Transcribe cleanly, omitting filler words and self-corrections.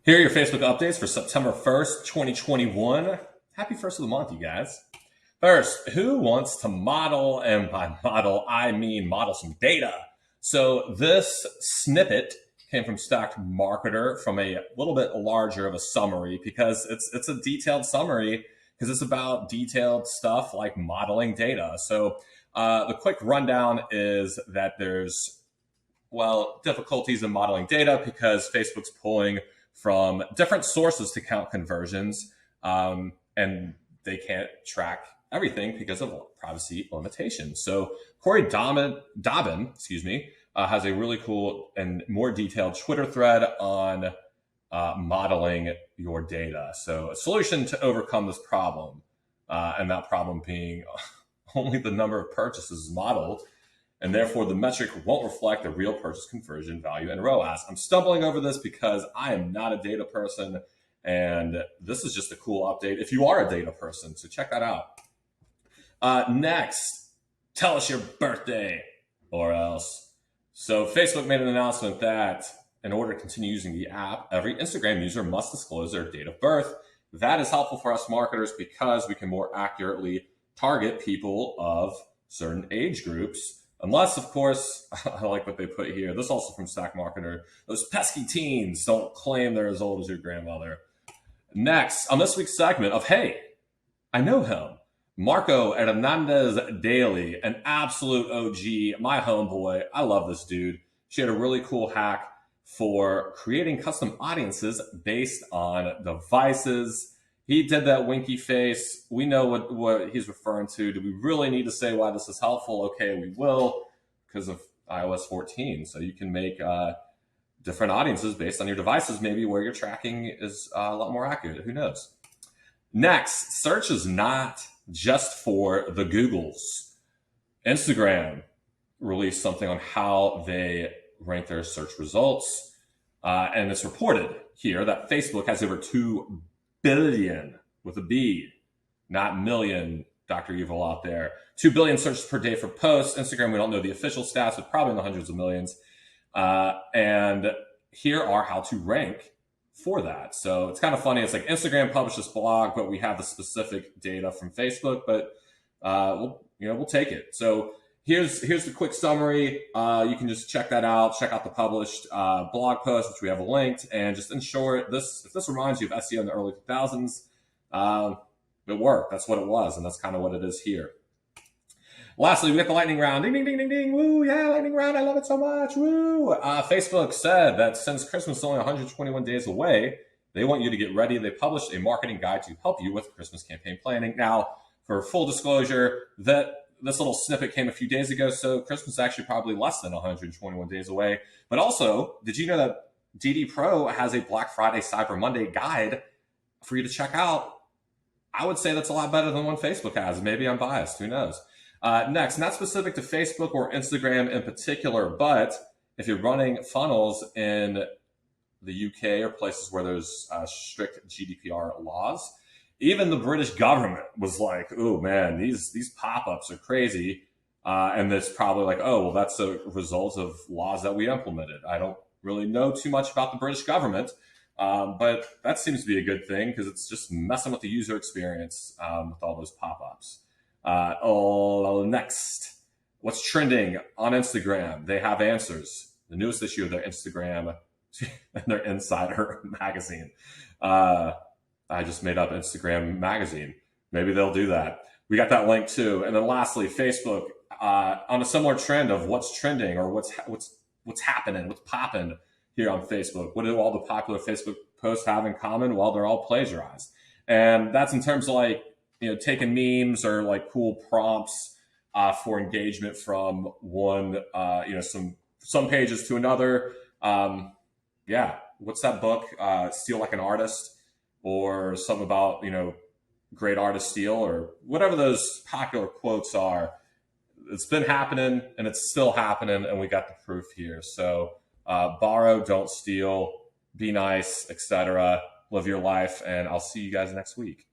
Here are your Facebook updates for September 1st, 2021. Happy first of the month, you guys. First, who wants to model? And by model, I mean model some data. So this snippet came from Stack Marketer from a little bit larger of a summary because it's a detailed summary because it's about detailed stuff like modeling data. So the quick rundown is that there's difficulties in modeling data because Facebook's pulling from different sources to count conversions, and they can't track everything because of privacy limitations. So Corey Dobbin, has a really cool and more detailed Twitter thread on modeling your data. So a solution to overcome this problem, and that problem being only the number of purchases modeled, and therefore the metric won't reflect the real purchase conversion value and ROAS. I'm stumbling over this because I am not a data person, and this is just a cool update if you are a data person, so check that out. Next, tell us your birthday or else. So Facebook made an announcement that in order to continue using the app, every Instagram user must disclose their date of birth. That is helpful for us marketers because we can more accurately target people of certain age groups. Unless, of course, I like what they put here. This is also from Stack Marketer. Those pesky teens don't claim they're as old as your grandmother. Next, on this week's segment of Hey, I Know Him, Marco Hernandez Daly, an absolute OG, my homeboy. I love this dude. She had a really cool hack for creating custom audiences based on devices. He did that winky face. We know what he's referring to. Do we really need to say why this is helpful? Okay, we will, because of iOS 14. So you can make different audiences based on your devices, maybe where your tracking is a lot more accurate. Who knows? Next, search is not just for the Googles. Instagram released something on how they rank their search results. And it's reported here that Facebook has over 2 billion with a B, not million, Dr. Evil out there. 2 billion searches per day for posts. Instagram, we don't know the official stats, but probably in the hundreds of millions. And here are how to rank for that. So it's kind of funny. It's like Instagram published this blog, but we have the specific data from Facebook, but we'll take it. So here's the quick summary. You can just check that out. Check out the published blog post, which we have linked. And just in short, if this reminds you of SEO in the early 2000s, it worked. That's what it was. And that's kind of what it is here. Lastly, we got the lightning round. Ding, ding, ding, ding, ding. Woo, yeah, lightning round. I love it so much. Woo. Facebook said that since Christmas is only 121 days away, they want you to get ready. They published a marketing guide to help you with Christmas campaign planning. Now, for full disclosure, this little snippet came a few days ago, so Christmas is actually probably less than 121 days away. But also, did you know that DD Pro has a Black Friday, Cyber Monday guide for you to check out? I would say that's a lot better than one Facebook has. Maybe I'm biased. Who knows? Next, not specific to Facebook or Instagram in particular, but if you're running funnels in the UK or places where there's strict GDPR laws, even the British government was like, oh man, these pop-ups are crazy. And it's probably like, oh, well, that's a result of laws that we implemented. I don't really know too much about the British government, but that seems to be a good thing because it's just messing with the user experience with all those pop-ups. Next, what's trending on Instagram? They have answers. The newest issue of their Instagram and their Insider magazine. I just made up Instagram magazine. Maybe they'll do that. We got that link too. And then lastly, Facebook on a similar trend of what's trending or what's happening, what's popping here on Facebook. What do all the popular Facebook posts have in common? Well, they're all plagiarized, and that's in terms of like taking memes or like cool prompts for engagement from one some pages to another. What's that book? Steal Like an Artist. Or something about, great artist steal or whatever those popular quotes are. It's been happening and it's still happening, and we got the proof here. So borrow, don't steal, be nice, etc. Live your life, and I'll see you guys next week.